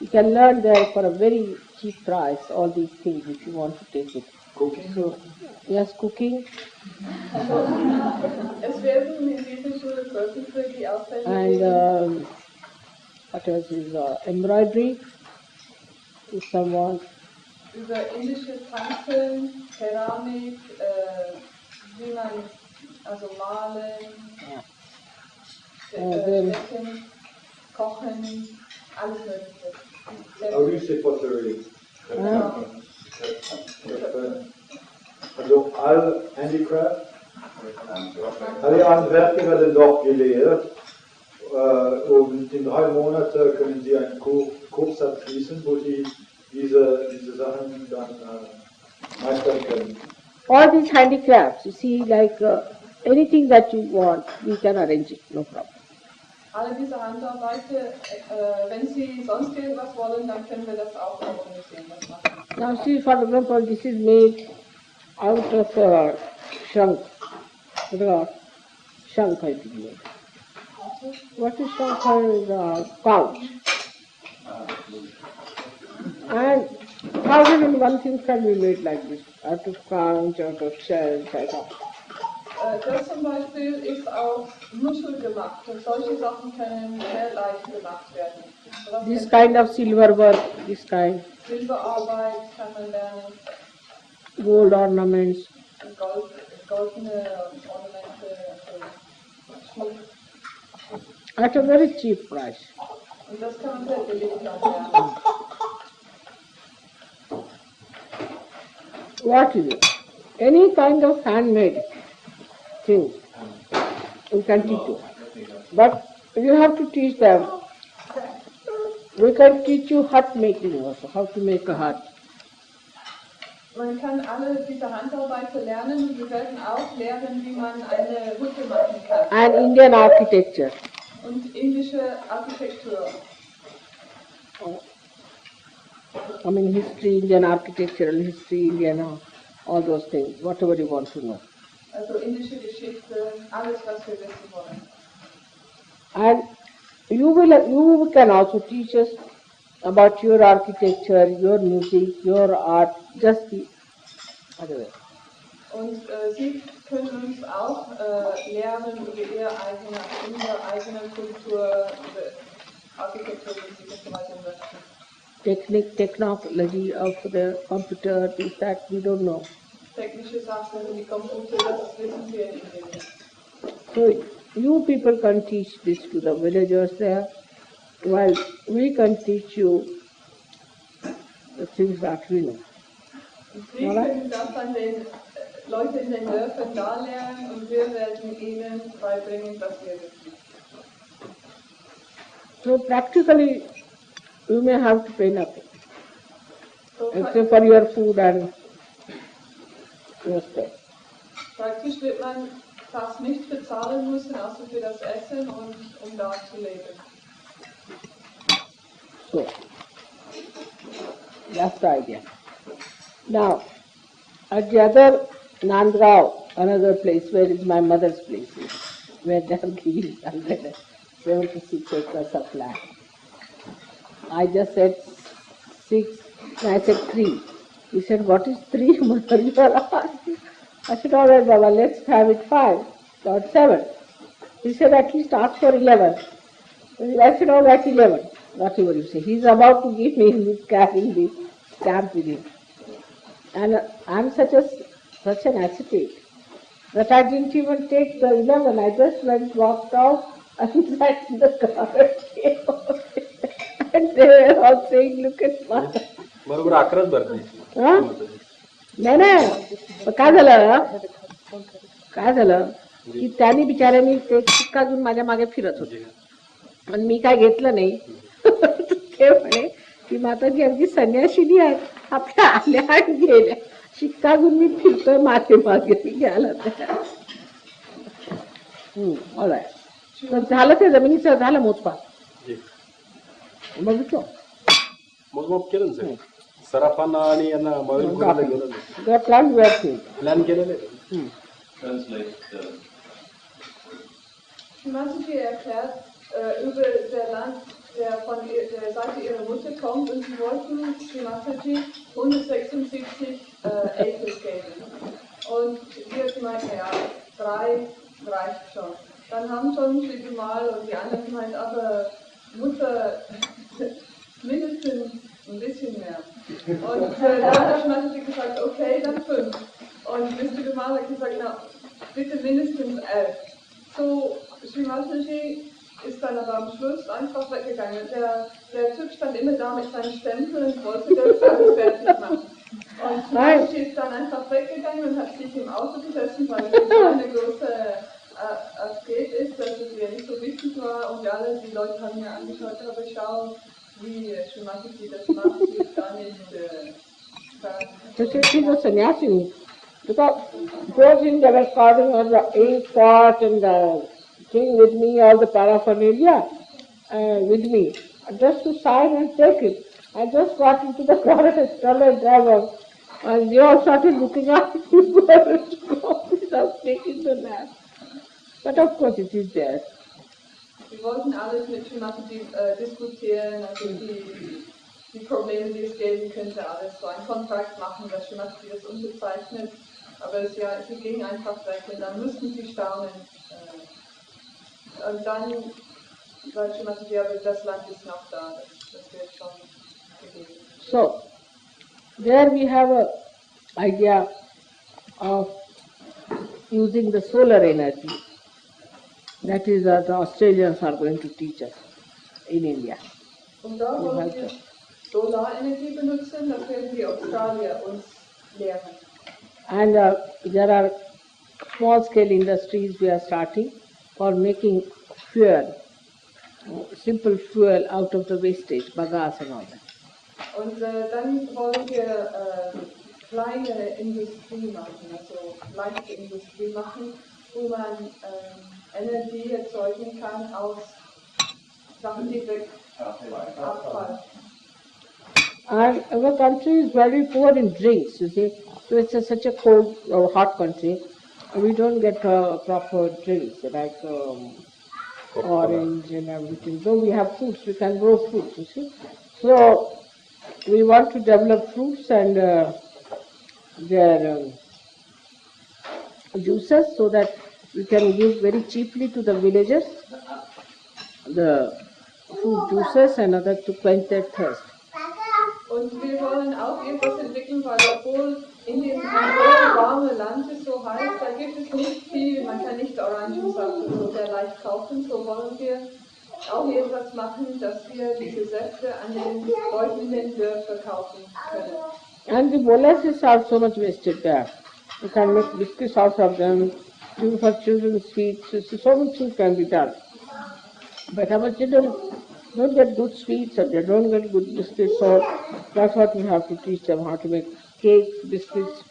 A: you can learn there for a very cheap price all these things if you want to take it.
B: Cooking?
A: So, yes, cooking.
C: Es werden in dieser Schule Kurse für die Ausländer
A: And
C: geben.
A: what else is embroidery, if someone.
C: Über indische Tanzen, Keramik, wie man also malen, stecken, kochen, alles Mögliche.
B: How do you say pottery? Also all handicraft, alle Handwerker werden dort gelehrt und in 3 Monaten können Sie einen Kurs abschließen, wo Sie diese Sachen dann meistern können.
A: All these handicrafts, you see, like anything that you want, we can arrange it, no problem.
C: Alle diese Handarbeiten, wenn Sie sonst irgendwas wollen, dann können wir das auch organisieren. Das machen.
A: Now see, for example, this is made out of shank. Shank, I think. What is shank? Couch. And 1001 things can be made like this, out of conch, out of shells, out of.
C: Das zum Beispiel ist auch Muschel gemacht und solche Sachen können sehr leicht gemacht werden. Sowas
A: This kind of silver work, this kind,
C: Silberarbeit kann man lernen,
A: gold ornaments.
C: goldene Ornamente, Schmuck.
A: At a very cheap price.
C: Und das kann man sehr billig dann lernen.
A: What is it? Any kind of handmade thing you can teach you. But you have to teach them. We can teach you hut making also, how to make a hut.
C: Man kann alle diese Handarbeiten lernen und wir werden auch lernen, wie man eine Hütte machen kann.
A: And Indian architecture.
C: Und indische Architektur.
A: I mean history, Indian architectural history, Indian, all those things, whatever you want to know.
C: Also indische Geschichte, alles was wir wissen wollen.
A: And you can also teach us about your architecture, your music, your art, just the other way.
C: Und Sie können uns auch lernen über Ihre eigene Kultur, Architektur, Musik und so weiter möchten.
A: Technology of the computer, this, that, we don't know.
C: Technische Sachen, die Computer, das wissen wir in Indien.
A: So you people can teach this to the villagers there, while we can teach you the things that we know.
C: Sie können das an den Leuten in den Dörfern da lernen und wir werden ihnen beibringen, was wir wissen.
A: So practically, you may have to pay nothing,
C: So
A: except for your food and your stay.
C: praktisch wird man fast nicht bezahlen müssen, außer für das Essen und um da zu leben.
A: So, that's the idea. Now, at the other Nandgaon, another place where is my mother's place, where they are giving 176 acres of land. I just said 6, I said 3. He said, what is 3, mother? You are asking. I said, all right, Baba, let's have it 5, not 7. He said, at least ask for 11. I said, all right, 11. Whatever you say. He's about to give me, he's carrying the stamp with him. And I'm such an ascetic that I didn't even take the 11. I just went, walked out and sat in the car. And they were all saying, look at mother.
F: बरोबर 11च भरते.
A: नाही नाही, काय झालं काय झालं की त्यांनी बिचाऱ्यांनी ते शिक्का घेऊन माझ्या मागे फिरत होते आणि मी काय घेतलं नाही. ते म्हणे की माताजी अगदी संन्याशिनी आहेत, आपल्या आल्या आणि गेल्या, शिक्का घेऊन मी फिरतोय मागे मागे घ्यायला त्या. तर झालं ते जमिनीचं झालं मोजपात बघितलं.
G: मोजमाप केलं ना सर, सराफांना आणि यांना
A: प्लॅन
G: केलेलं आहे.
C: Shimazuji erklärt über der Land, der von der Seite ihrer Mutter kommt, und sie wollten Shimazuji 176 Acres geben. Und sie hat gemeint, ja, 3 reicht schon. Dann haben schon die mal und die anderen gemeint, aber Mutter mindestens ein bisschen mehr. Und dann hat Shimazuji gesagt, okay, dann 5. Und Mr. Mal hat gesagt, na, bitte mindestens 11. So, Shimazuji ist dann aber am Schluss einfach weggegangen. Der Typ stand immer da mit seinem Stempel und wollte das alles fertig machen. Und Shimazuji ist dann einfach weggegangen und hat sich im Auto gesessen, weil es so eine große Aspekt ist, dass es mir nicht so wichtig war. Und alle die Leute haben mir angeschaut, aber schau, wie Shimazuji das macht, sie ist gar nicht
A: she was sannyasini. Because those in the recording of the ink pot and the thing with me, all the paraphernalia with me, just to sign and take it. I just got into the car and started driving, and they all started looking at me without taking the nap. But of course it is there.
C: Wir wollten alles mit Shimazuji diskutieren, also die Probleme, die es geben könnte, alles so einen Kontrakt machen, dass Shimazuji das unterzeichnet. Aber sie ging einfach weg und dann mussten sie staunen. Und dann sagt Shimazuji, aber das Land ist noch da, das wird schon gegeben.
A: So, there we have an idea of using the solar energy. That is what the Australians are going to teach us in India.
C: Und da wollen wir Solarenergie benutzen, das werden die Australier uns lehren.
A: And there are small scale industries we are starting for making fuel, simple fuel out of the wastage, bagasse and all that.
C: Und dann wollen wir kleinere Industrie machen, also leichte Industrie machen, wo man Energie erzeugen kann aus Sachen, die weg Abfall.
A: And our country is very poor in drinks, you see. So it's such a cold or hot country. We don't get proper drinks like orange and everything. Though we have fruits, we can grow fruits, you see. So we want to develop fruits and their juices so that we can give very cheaply to the villagers the fruit juices and other to quench their thirst.
C: Und wir wollen auch etwas entwickeln, weil obwohl Indien ein sehr warmes Land ist, so heiß, da gibt es nicht viel, man kann nicht Orangensaft so sehr leicht kaufen, so wollen wir auch etwas machen, dass wir diese Säfte an den Leuten in den Dörfern kaufen können.
A: And the molasses are so much wasted there. You can make biscuits out of them, even for children's sweets, so much things can be done. But our children don't get good sweets or they don't get good biscuits, so that's what we have to teach them, how to make cakes, biscuits.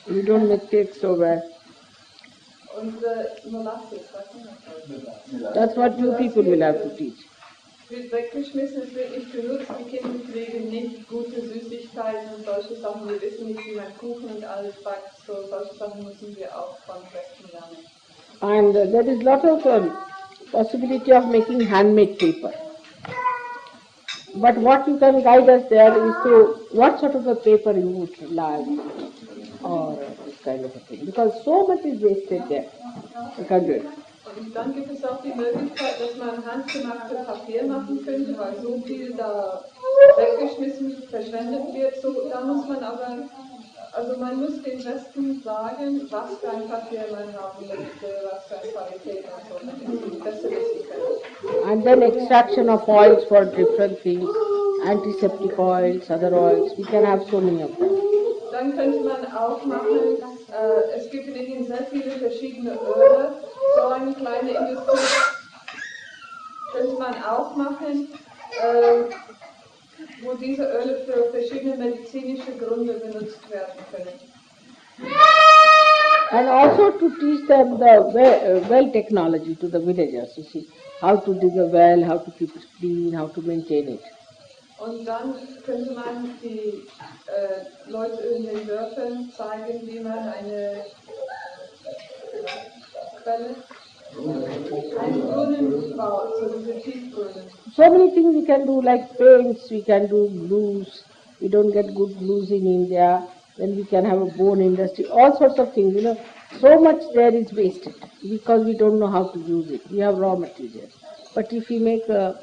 A: We don't make cakes so well.
C: Und Molasses,
A: That's what you people will have to teach.
C: Wird weggeschmissen, es wird nicht genutzt, die Kinder kriegen nicht gute Süßigkeiten und solche Sachen, wir wissen nicht, wie man Kuchen und alles backt, so solche Sachen müssen wir auch von Rechten lernen.
A: And there is lot of possibility of making handmade paper. But what you can guide us there is to what sort of a paper you would like or this kind of a thing. Because so much is wasted there. You can do it.
C: Und dann gibt es auch die Möglichkeit, dass man handgemachte Papier machen könnte, weil so viel da weggeschmissen, verschwendet wird. So, da muss man aber, also man muss den Westen sagen, was für ein Papier man haben möchte, was für eine Qualität und so, damit sie besser wissen können.
A: And then extraction of oils for different things, antiseptic oils, other oils, we can have so many of them.
C: Dann könnte man auch machen, Es gibt in Indien sehr viele verschiedene Öle. So eine kleine Industrie könnte man auch machen, wo diese Öle für verschiedene medizinische Gründe benutzt werden können.
A: And also to teach them the well technology to the villagers, you see, how to dig a well, how to keep it clean, how to maintain it.
C: Und dann könnte man die Leute in den Dörfern zeigen, wie man eine Quelle, einen Brunnen baut, so diese Tiefbrunnen.
A: So many things we can do, like paints, we can do glues. We don't get good glues in India. Then we can have a bone industry, all sorts of things. So much there is wasted because we don't know how to use it. We have raw materials. But if we make a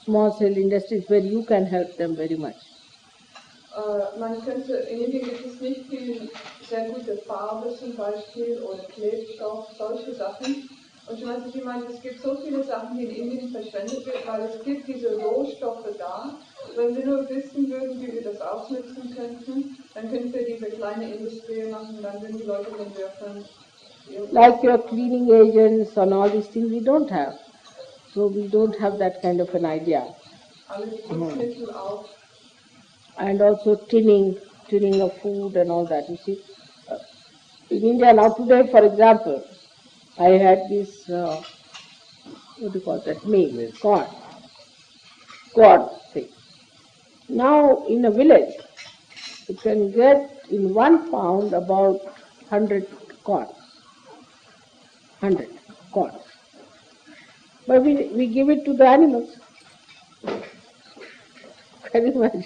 A: small scale industries where you can help them very much.
C: Man könnte, in Indien gibt es nicht viel sehr gute Farbe zum Beispiel oder Klebstoff, solche Sachen. Und schon als ich gemeint, es gibt so viele Sachen, die in Indien verschwendet wird, weil es gibt diese Rohstoffe da. Wenn wir nur wissen würden, wie wir das ausnutzen könnten, dann könnten wir diese kleine Industrie machen, dann würden die Leute in den Dörfern.
A: Like your cleaning agents and all these things we don't have. So we don't have that kind of an idea.
C: Alle Putzmittel auch.
A: And also tinning of food and all that, you see. In India now today, for example, I had this, what do you call that, maize, corn thing. Now in a village, you can get in 1 pound about 100 corn. 100 corn. But we give it to the animals. Can you imagine?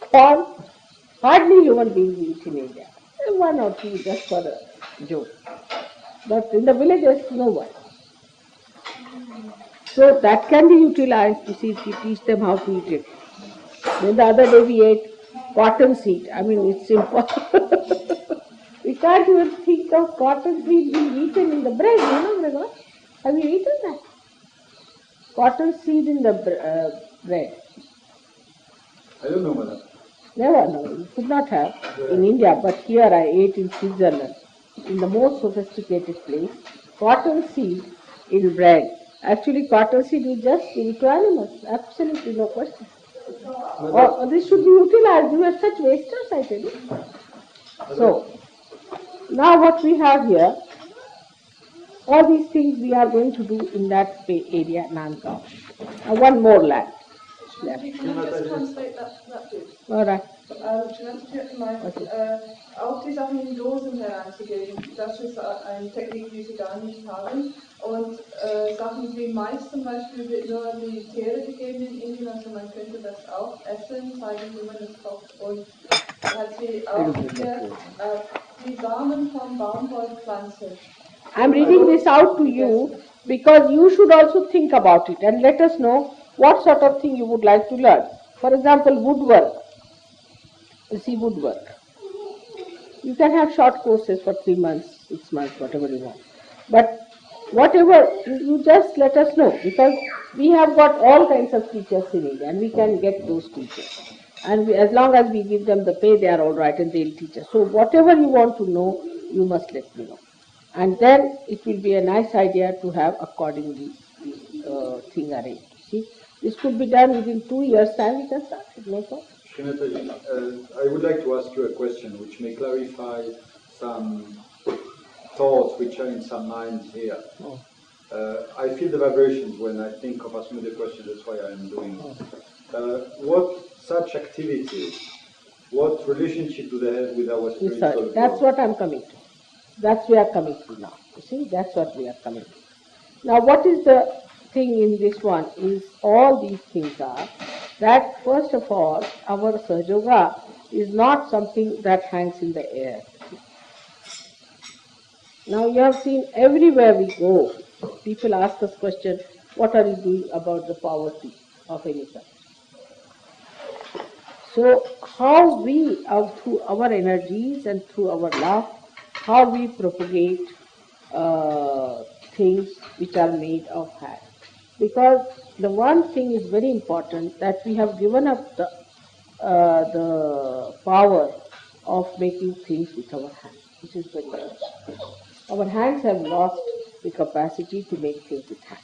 A: Corn, hardly human beings eat in India. 1 or 2 just for a joke. But in the villages, no one. So that can be utilized, you see, if you teach them how to eat it. Then the other day we ate cotton seed. I mean, it's impossible. We can't even think of cotton seed being eaten in the bread, Gregor? Have you eaten that? Cotton seed in the bread.
B: I don't know, madam.
A: Never, no, you could not have in India, but here I ate in Switzerland, in the most sophisticated place, cotton seed in bread. Actually, cotton seed we just give it to animals, absolutely no question. This should be utilized. We are such wasters, I tell you. So, now what we have here, all these things we are going to do in that area, Nandgaon. Now one more land.
C: Can I just translate that bit?
A: All right.
C: Jeanette hat gemeint, auch die Sachen in Dosen heranzugeben, das ist eine Technik, die sie gar nicht haben. Und Sachen wie Mais zum Beispiel wird nur die Tiere gegeben in Indien, also man könnte das auch essen, zeigen, wie man das kocht. Und hat sie auch hier die Samen von Baumwollpflanzen.
A: I'm reading this out to you because you should also think about it and let us know what sort of thing you would like to learn. For example, woodwork. You see, woodwork. You can have short courses for 3 months, 6 months, whatever you want. But whatever, you just let us know, because we have got all kinds of teachers in India and we can get those teachers. And as long as we give them the pay, they are all right and they'll teach us. So whatever you want to know, you must let me know. And then it will be a nice idea to have accordingly the thing arranged. See, this could be done within 2 years' time, we can start it, no problem.
B: I would like to ask you a question which may clarify some thoughts which are in some minds here. I feel the vibrations when I think of asking the question, that's why I am doing it. What such activities, what relationship do they have with our spiritual growth?
A: That's what I'm coming to. That's we are coming to now. You see, that's what we are coming to. Now what is the thing in this one is all these things are that first of all our SahajaYoga is not something that hangs in the air. Now you have seen everywhere we go, people ask us question, what are you doing about the poverty of any kind? So how we, through our energies and through our love, how we propagate things which are made of hand. Because the one thing is very important, that we have given up the power of making things with our hands, which is very much. Our hands have lost the capacity to make things with hands.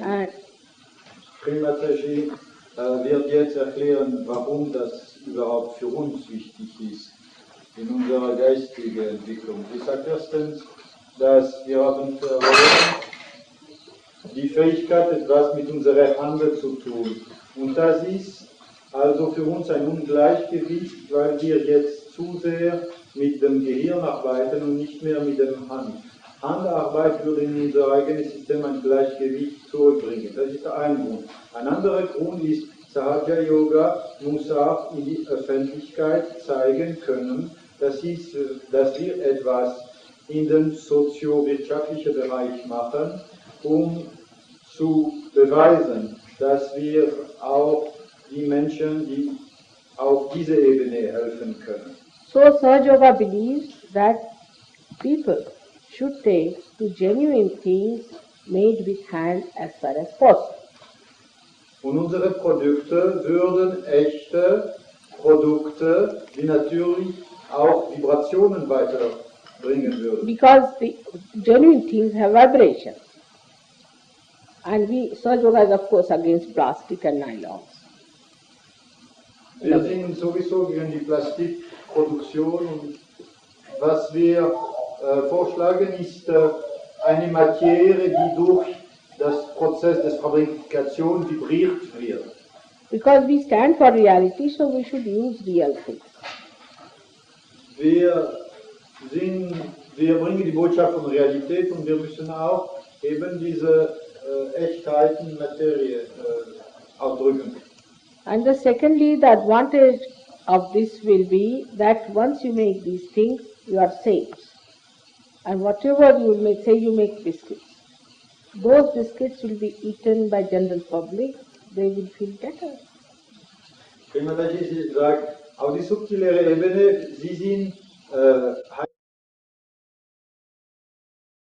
A: And
B: Mataji wird jetzt erklären, warum das überhaupt für uns wichtig ist in unserer geistigen Entwicklung. Ich sage erstens, dass wir haben verloren die Fähigkeit, etwas mit unserer Hand zu tun. Und das ist also für uns ein Ungleichgewicht, weil wir jetzt zu sehr mit dem Gehirn arbeiten und nicht mehr mit der Hand. Handarbeit würde in unser eigenes System ein Gleichgewicht zurückbringen. Das ist ein Grund. Ein anderer Grund ist, SahajaYoga muss auch in die Öffentlichkeit zeigen können, dass wir etwas in den soziowirtschaftlichen Bereich machen, um zu beweisen, dass wir auch die Menschen, die auf diese Ebene helfen können.
A: so SahajaYoga believes that people should take to genuine things made with hand as far as possible.
B: Und unsere Produkte würden echte Produkte, die natürlich auch Vibrationen weiterbringen würden.
A: Because the genuine things have vibrations. And SahajaYoga is of course against plastic and nylons.
B: Wir sind sowieso gegen die Plastikproduktion und was wir vorschlagen ist eine Materie, die durch das Prozess des Fabrikation vibriert wird.
A: Because we stand for reality, so we should use real things.
B: Wir bringen die Botschaft von Realität und wir müssen auch eben diese Echtheiten, Materie ausdrücken.
A: And secondly, the advantage of this will be that once you make these things, you are safe. And whatever you make, say you make biscuits, those biscuits will be eaten by general public, they will feel better.
B: Wenn man das sagt, auf die subtilere Ebene, sie sind